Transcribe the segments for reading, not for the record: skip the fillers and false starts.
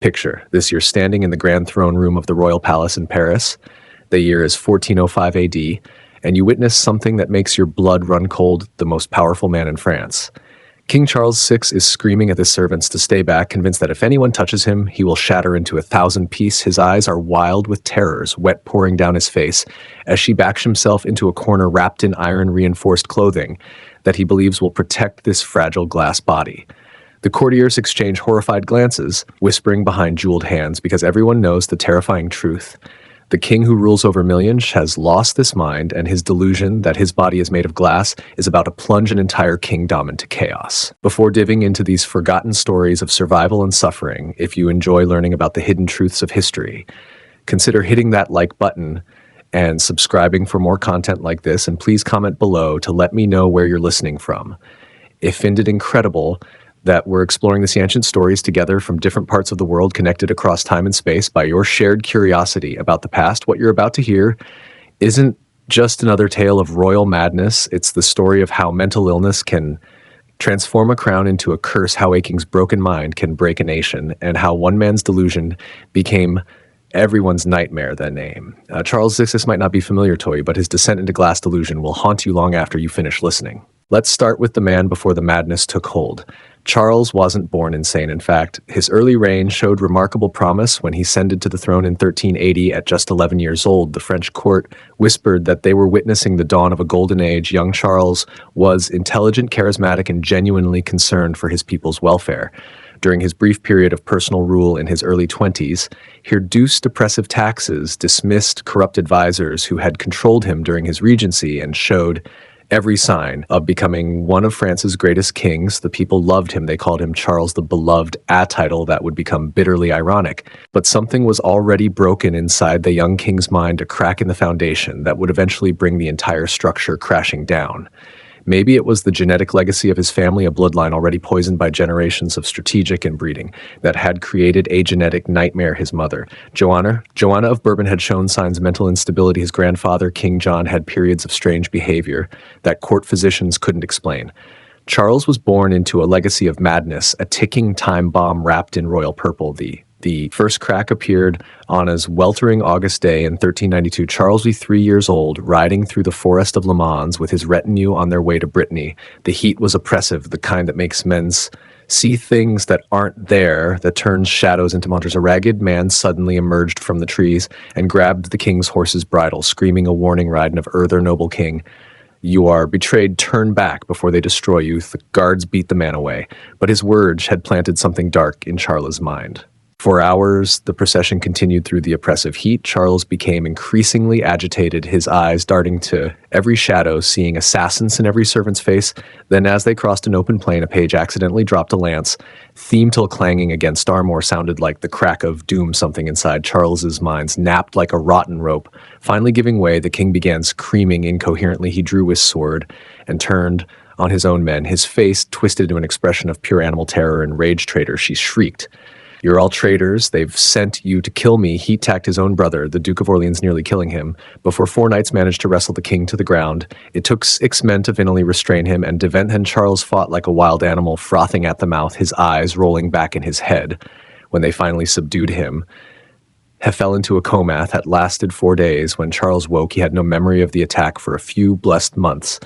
Picture this: you're standing in the grand throne room of the royal palace in Paris. The year is 1405 AD, and you witness something that makes your blood run cold. The most powerful man in France, King Charles VI, is screaming at his servants to stay back, convinced that if anyone touches him, he will shatter into 1,000 pieces. His eyes are wild with terror, sweat pouring down his face, as she backs himself into a corner wrapped in iron-reinforced clothing that he believes will protect this fragile glass body. The courtiers exchange horrified glances, whispering behind jeweled hands, because everyone knows the terrifying truth. The king who rules over millions has lost this mind, and his delusion that his body is made of glass is about to plunge an entire kingdom into chaos. Before diving into these forgotten stories of survival and suffering, if you enjoy learning about the hidden truths of history, consider hitting that like button and subscribing for more content like this, and please comment below to let me know where you're listening from. It find it incredible that we're exploring these ancient stories together from different parts of the world, connected across time and space by your shared curiosity about the past. What you're about to hear isn't just another tale of royal madness. It's the story of how mental illness can transform a crown into a curse, how a king's broken mind can break a nation, and how one man's delusion became everyone's nightmare. That name. Charles VI might not be familiar to you, but his descent into glass delusion will haunt you long after you finish listening. Let's start with the man before the madness took hold. Charles wasn't born insane. In fact, his early reign showed remarkable promise. When he ascended to the throne in 1380 at just 11 years old, the French court whispered that they were witnessing the dawn of a golden age. Young Charles was intelligent, charismatic, and genuinely concerned for his people's welfare. During his brief period of personal rule in his early 20s, he reduced oppressive taxes, dismissed corrupt advisors who had controlled him during his regency, and showed every sign of becoming one of France's greatest kings. The people loved him. They called him Charles the Beloved, a title that would become bitterly ironic. But something was already broken inside the young king's mind, a crack in the foundation that would eventually bring the entire structure crashing down. Maybe it was the genetic legacy of his family, a bloodline already poisoned by generations of strategic inbreeding, that had created a genetic nightmare. His mother, Joanna of Bourbon, had shown signs of mental instability. His grandfather, King John, had periods of strange behavior that court physicians couldn't explain. Charles was born into a legacy of madness, a ticking time bomb wrapped in royal purple. The first crack appeared on a weltering August day in 1392. Charles was 3 years old, riding through the forest of Le Mans with his retinue on their way to Brittany. The heat was oppressive, the kind that makes men see things that aren't there, that turns shadows into monsters. A ragged man suddenly emerged from the trees and grabbed the king's horse's bridle, screaming a warning ride of "Erther, noble king. You are betrayed, turn back before they destroy you." The guards beat the man away, but his words had planted something dark in Charles' mind. For hours, the procession continued through the oppressive heat. Charles became increasingly agitated, his eyes darting to every shadow, seeing assassins in every servant's face. Then, as they crossed an open plain, a page accidentally dropped a lance. Theme till clanging against Starmore sounded like the crack of doom. Something inside Charles's mind snapped like a rotten rope. Finally giving way, the king began screaming incoherently. He drew his sword and turned on his own men, his face twisted into an expression of pure animal terror and rage. "Traitor," she shrieked. "You're all traitors. They've sent you to kill me." He attacked his own brother, the Duke of Orleans, nearly killing him. Before 4 knights managed to wrestle the king to the ground, it took 6 men to finally restrain him, and Devent and Charles fought like a wild animal, frothing at the mouth, his eyes rolling back in his head. When they finally subdued him, he fell into a coma that lasted 4 days. When Charles woke, he had no memory of the attack for a few blessed months.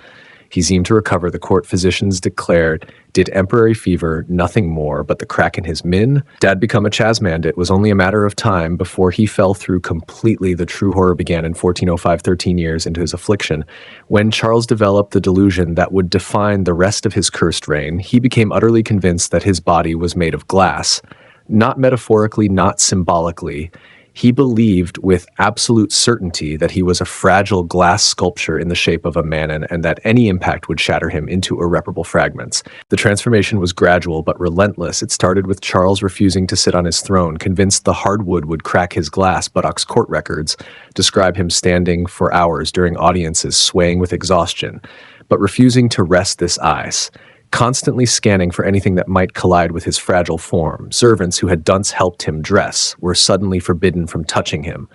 He seemed to recover. The court physicians declared did temporary fever, nothing more, but the crack in his min. Dad become a Chasmand. It was only a matter of time before he fell through completely. The true horror began in 1405, 13 years into his affliction. When Charles developed the delusion that would define the rest of his cursed reign, he became utterly convinced that his body was made of glass. Not metaphorically, not symbolically. He believed with absolute certainty that he was a fragile glass sculpture in the shape of a man, and that any impact would shatter him into irreparable fragments. The transformation was gradual but relentless. It started with Charles refusing to sit on his throne, convinced the hardwood would crack his glass. Buttocks court records describe him standing for hours during audiences, swaying with exhaustion, but refusing to rest this ice. Constantly scanning for anything that might collide with his fragile form. Servants who had once helped him dress were suddenly forbidden from touching him.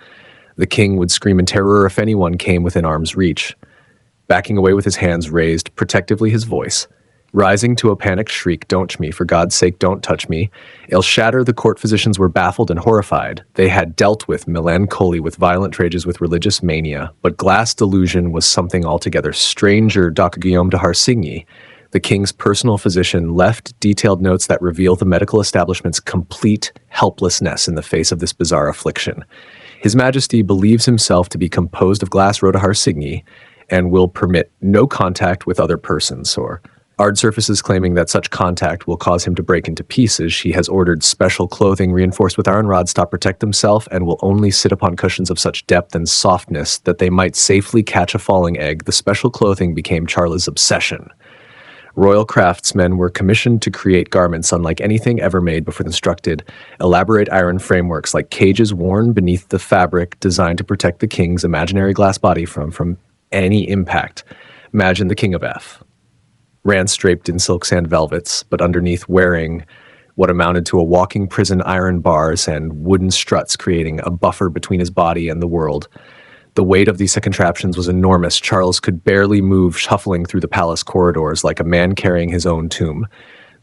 The king would scream in terror if anyone came within arm's reach, backing away with his hands raised, protectively his voice Rising to a panicked shriek, "Don't me, for God's sake, don't touch me." Il shatter, the court physicians were baffled and horrified. They had dealt with melancholy, with violent rages, with religious mania, but glass delusion was something altogether stranger. Dr. Guillaume de Harsigny, the king's personal physician, left detailed notes that reveal the medical establishment's complete helplessness in the face of this bizarre affliction. His Majesty believes himself to be composed of glass, wrote Harsigny, and will permit no contact with other persons, or hard surfaces, claiming that such contact will cause him to break into pieces. He has ordered special clothing reinforced with iron rods to protect himself, and will only sit upon cushions of such depth and softness that they might safely catch a falling egg. The special clothing became Charles' obsession. Royal craftsmen were commissioned to create garments unlike anything ever made before, constructed elaborate iron frameworks like cages worn beneath the fabric, designed to protect the king's imaginary glass body from any impact. Imagine the King of F. Rance draped in silks and velvets, but underneath wearing what amounted to a walking prison, iron bars and wooden struts, creating a buffer between his body and the world. The weight of these contraptions was enormous. Charles could barely move, shuffling through the palace corridors like a man carrying his own tomb.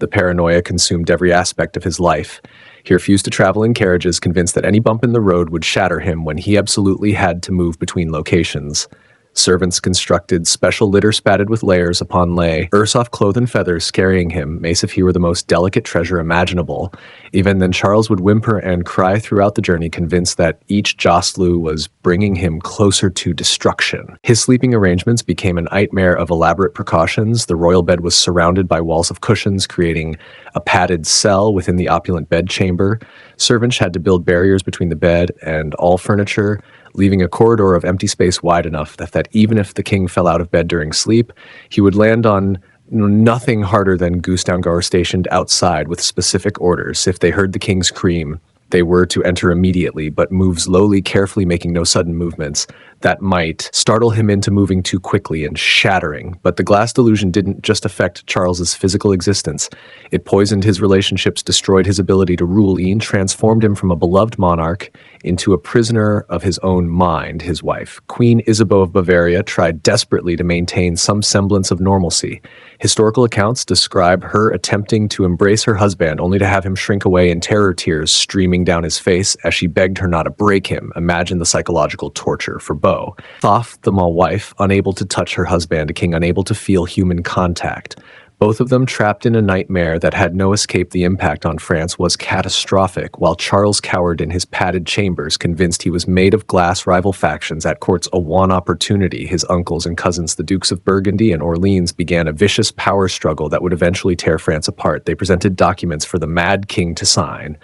The paranoia consumed every aspect of his life. He refused to travel in carriages, convinced that any bump in the road would shatter him when he absolutely had to move between locations. Servants constructed special litter spattered with layers upon lay, Ursoff cloth and feathers carrying him, as if he were the most delicate treasure imaginable. Even then, Charles would whimper and cry throughout the journey, convinced that each jostleau was bringing him closer to destruction. His sleeping arrangements became a nightmare of elaborate precautions. The royal bed was surrounded by walls of cushions, creating a padded cell within the opulent bedchamber. Servants had to build barriers between the bed and all furniture, leaving a corridor of empty space wide enough that even if the king fell out of bed during sleep, he would land on nothing harder than goose down guards stationed outside with specific orders. If they heard the king scream, they were to enter immediately, but move slowly, carefully, making no sudden movements that might startle him into moving too quickly and shattering. But the glass delusion didn't just affect Charles's physical existence. It poisoned his relationships, destroyed his ability to rule, and transformed him from a beloved monarch into a prisoner of his own mind. His wife, Queen Isabeau of Bavaria, tried desperately to maintain some semblance of normalcy. Historical accounts describe her attempting to embrace her husband, only to have him shrink away in terror, tears streaming down his face as she begged her not to break him. Imagine the psychological torture for Beau. Thoth, the wife, unable to touch her husband, a king unable to feel human contact. Both of them trapped in a nightmare that had no escape. The impact on France was catastrophic, while Charles cowered in his padded chambers, convinced he was made of glass. Rival factions at court's a one opportunity. His uncles and cousins, the Dukes of Burgundy and Orleans, began a vicious power struggle that would eventually tear France apart. They presented documents for the Mad King to sign,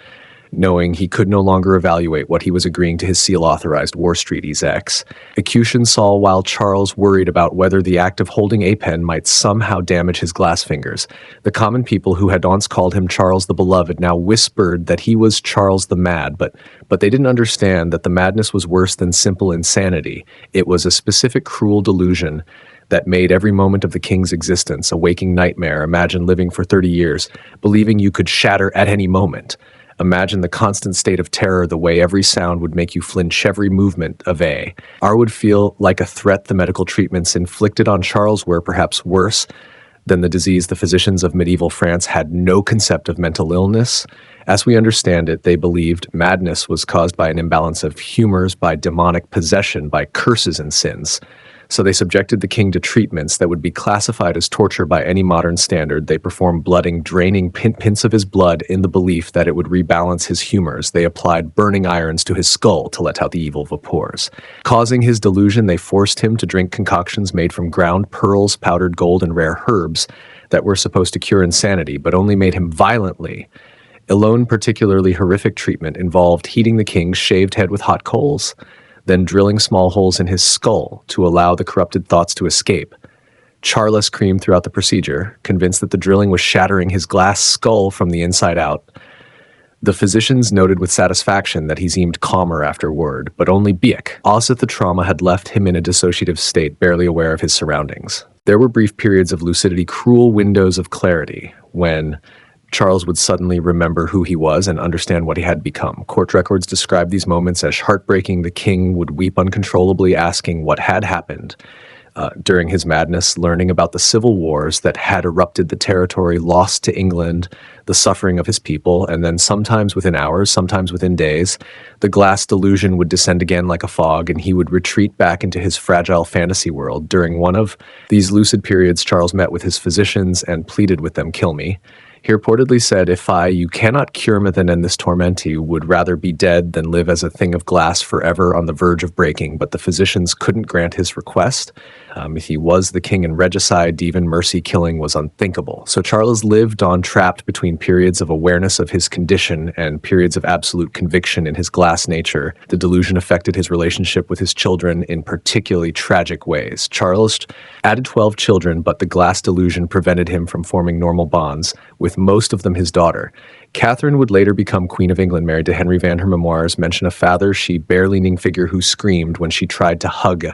knowing he could no longer evaluate what he was agreeing to his seal-authorized war treaties. Execution saw while Charles worried about whether the act of holding a pen might somehow damage his glass fingers. The common people who had once called him Charles the Beloved now whispered that he was Charles the Mad, but they didn't understand that the madness was worse than simple insanity. It was a specific cruel delusion that made every moment of the king's existence a waking nightmare. Imagine living for 30 years, believing you could shatter at any moment. Imagine the constant state of terror, the way every sound would make you flinch, every movement of R would feel like a threat. The medical treatments inflicted on Charles were perhaps worse than the disease. The physicians of medieval France had no concept of mental illness. As we understand it, they believed madness was caused by an imbalance of humors, by demonic possession, by curses and sins. So they subjected the king to treatments that would be classified as torture by any modern standard. They performed blooding, draining pints of his blood in the belief that it would rebalance his humors. They applied burning irons to his skull to let out the evil vapors. Causing his delusion, they forced him to drink concoctions made from ground pearls, powdered gold, and rare herbs that were supposed to cure insanity, but only made him violently. Alone, particularly horrific treatment involved heating the king's shaved head with hot coals, then drilling small holes in his skull to allow the corrupted thoughts to escape. Charles screamed throughout the procedure, convinced that the drilling was shattering his glass skull from the inside out. The physicians noted with satisfaction that he seemed calmer afterward, but only Biek. Also, the trauma had left him in a dissociative state, barely aware of his surroundings. There were brief periods of lucidity, cruel windows of clarity, when Charles would suddenly remember who he was and understand what he had become. Court records describe these moments as heartbreaking. The king would weep uncontrollably, asking what had happened. during his madness, learning about the civil wars that had erupted the territory lost to England, the suffering of his people, and then sometimes within hours, sometimes within days, the glass delusion would descend again like a fog, and he would retreat back into his fragile fantasy world. During one of these lucid periods, Charles met with his physicians and pleaded with them, "Kill me." He reportedly said, you cannot cure me than in this torment, he would rather be dead than live as a thing of glass forever on the verge of breaking." But the physicians couldn't grant his request. He was the king in regicide, even mercy killing was unthinkable. So Charles lived on trapped between periods of awareness of his condition and periods of absolute conviction in his glass nature. The delusion affected his relationship with his children in particularly tragic ways. Charles added 12 children, but the glass delusion prevented him from forming normal bonds, with most of them his daughter. Catherine would later become Queen of England, married to Henry Van. Her memoirs mention a father-she-bare-leaning figure who screamed when she tried to hug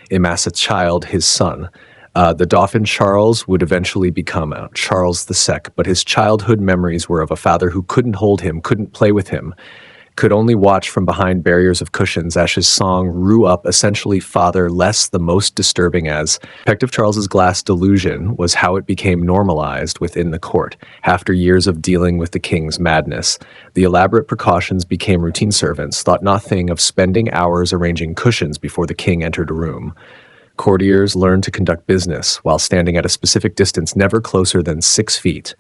him as a child, his son. The Dauphin Charles would eventually become Charles II, but his childhood memories were of a father who couldn't hold him, couldn't play with him, could only watch from behind barriers of cushions as his song grew up, essentially fatherless. The most disturbing aspect of Charles's glass delusion was how it became normalized within the court. After years of dealing with the king's madness, the elaborate precautions became routine. Servants thought nothing of spending hours arranging cushions before the king entered a room. Courtiers learned to conduct business while standing at a specific distance, never closer than 6 feet,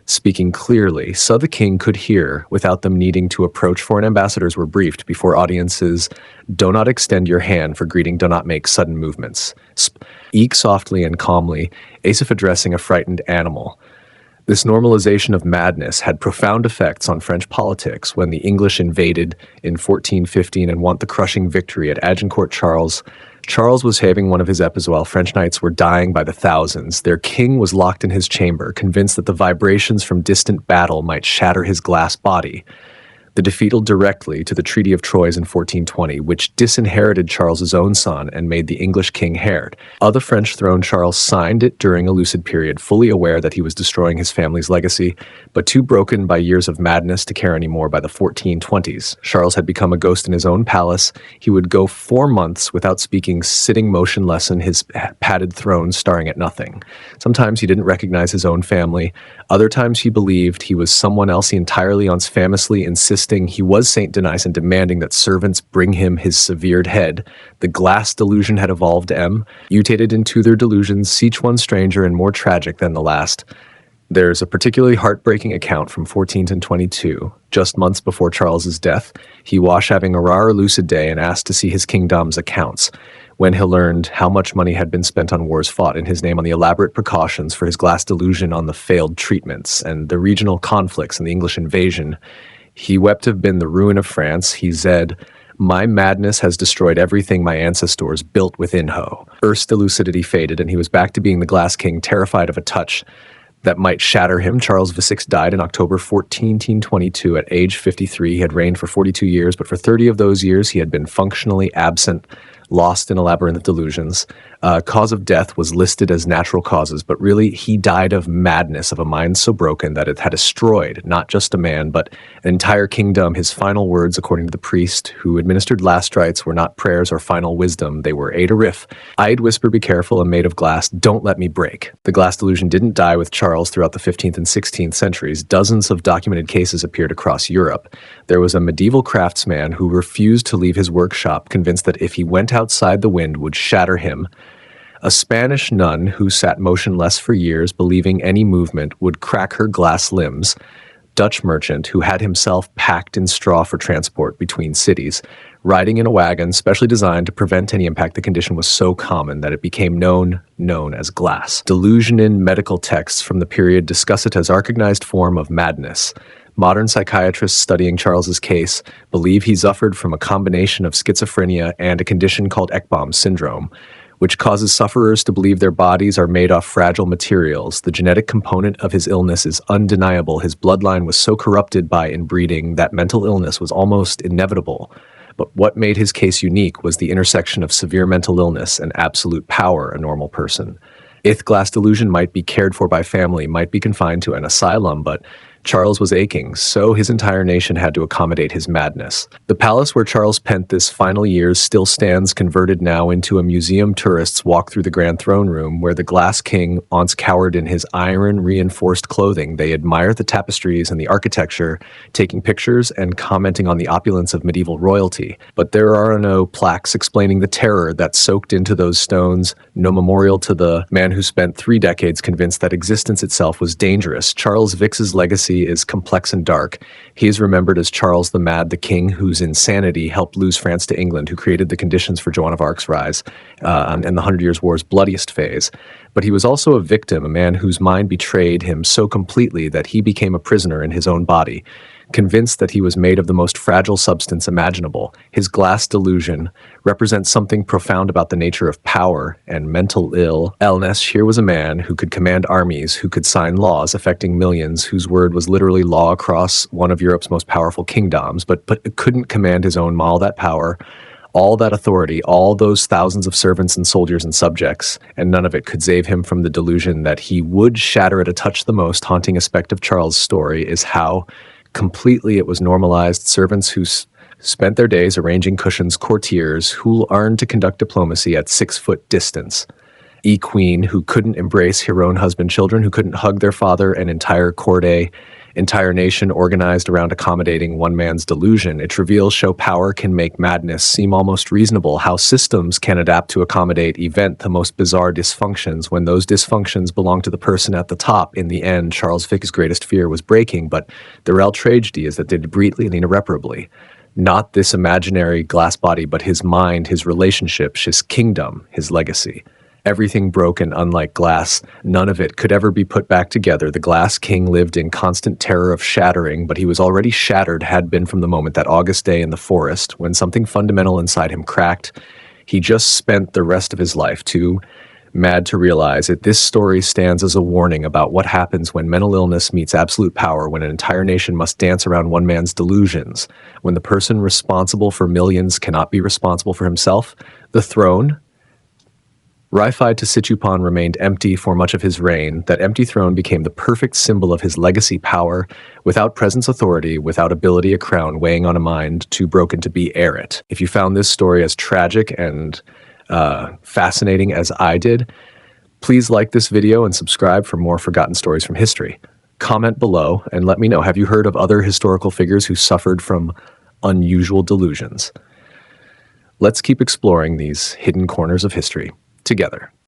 speaking clearly so the king could hear without them needing to approach. Foreign ambassadors were briefed before audiences: "Do not extend your hand for greeting, do not make sudden movements. Speak softly and calmly, as if addressing a frightened animal." This normalization of madness had profound effects on French politics. When the English invaded in 1415 and won the crushing victory at Agincourt, Charles was having one of his episodes while French knights were dying by the thousands. Their king was locked in his chamber, convinced that the vibrations from distant battle might shatter his glass body. The defeat led directly to the Treaty of Troyes in 1420, which disinherited Charles's own son and made the English king heir of the French throne. Charles signed it during a lucid period, fully aware that he was destroying his family's legacy, but too broken by years of madness to care anymore. By the 1420s, Charles had become a ghost in his own palace. He would go 4 months without speaking, sitting motionless in his padded throne, staring at nothing. Sometimes he didn't recognize his own family. Other times he believed he was someone else. He entirely famously insisted he was Saint Denis and demanding that servants bring him his severed head. The glass delusion had evolved mutated into their delusions, each one stranger and more tragic than the last. There's a particularly heartbreaking account from 1422, just months before Charles's death. He was having a rare lucid day and asked to see his kingdom's accounts. When he learned how much money had been spent on wars fought in his name, on the elaborate precautions for his glass delusion, on the failed treatments, and the regional conflicts and the English invasion, he wept to have been the ruin of France. He said, "My madness has destroyed everything my ancestors built within Ho." First, the lucidity faded, and he was back to being the glass king, terrified of a touch that might shatter him. Charles VI died in October 1422 at age 53. He had reigned for 42 years, but for 30 of those years he had been functionally absent, lost in a labyrinth of delusions. Cause of death was listed as natural causes, but really he died of madness, of a mind so broken that it had destroyed not just a man, but an entire kingdom. His final words, according to the priest who administered last rites, were not prayers or final wisdom. They were Ada Riff. "I'd whisper, be careful, I'm made of glass, don't let me break." The glass delusion didn't die with Charles. Throughout the 15th and 16th centuries, dozens of documented cases appeared across Europe. There was a medieval craftsman who refused to leave his workshop, convinced that if he went outside the wind would shatter him. A Spanish nun who sat motionless for years, believing any movement would crack her glass limbs. Dutch merchant who had himself packed in straw for transport between cities, riding in a wagon specially designed to prevent any impact. The condition was so common that it became known as glass. Delusion in medical texts from the period discuss it as recognized form of madness. Modern psychiatrists studying Charles's case believe he suffered from a combination of schizophrenia and a condition called Ekbom syndrome, which causes sufferers to believe their bodies are made of fragile materials. The genetic component of his illness is undeniable. His bloodline was so corrupted by inbreeding that mental illness was almost inevitable. But what made his case unique was the intersection of severe mental illness and absolute power, a normal person. If glass delusion might be cared for by family, might be confined to an asylum, but Charles was aching, so his entire nation had to accommodate his madness. The palace where Charles pent his final years still stands, converted now into a museum. Tourists walk through the Grand Throne Room, where the Glass King once cowered in his iron-reinforced clothing. They admire the tapestries and the architecture, taking pictures and commenting on the opulence of medieval royalty. But there are no plaques explaining the terror that soaked into those stones, no memorial to the man who spent 3 decades convinced that existence itself was dangerous. Charles Vix's legacy is complex and dark. He is remembered as Charles the Mad, the king whose insanity helped lose France to England, who created the conditions for Joan of Arc's rise and the Hundred Years' War's bloodiest phase. But he was also a victim, a man whose mind betrayed him so completely that he became a prisoner in his own body. Convinced that he was made of the most fragile substance imaginable, his glass delusion represents something profound about the nature of power and mental illness. Here was a man who could command armies, who could sign laws affecting millions, whose word was literally law across one of Europe's most powerful kingdoms, but couldn't command his own. All that power, all that authority, all those thousands of servants and soldiers and subjects, and none of it could save him from the delusion that he would shatter at a touch. The most haunting aspect of Charles' story is how completely it was normalized. Servants who spent their days arranging cushions, courtiers who learned to conduct diplomacy at 6-foot distance, queen who couldn't embrace her own husband, children who couldn't hug their father, an entire court, entire nation organized around accommodating one man's delusion. It reveals how power can make madness seem almost reasonable, how systems can adapt to accommodate the most bizarre dysfunctions when those dysfunctions belong to the person at the top. In the end, Charles Vix's greatest fear was breaking, but the real tragedy is that they did greatly and irreparably. Not this imaginary glass body, but his mind, his relationships, his kingdom, his legacy. Everything broke, and unlike glass, none of it could ever be put back together. The Glass King lived in constant terror of shattering, but he was already shattered, had been from the moment that August day in the forest, when something fundamental inside him cracked. He just spent the rest of his life too mad to realize it. This story stands as a warning about what happens when mental illness meets absolute power, when an entire nation must dance around one man's delusions, when the person responsible for millions cannot be responsible for himself. The throne, reified to sit upon, remained empty for much of his reign. That empty throne became the perfect symbol of his legacy. Power, without presence, authority, without ability, a crown weighing on a mind too broken to be heir it. If you found this story as tragic and fascinating as I did, please like this video and subscribe for more forgotten stories from history. Comment below and let me know, have you heard of other historical figures who suffered from unusual delusions? Let's keep exploring these hidden corners of history together.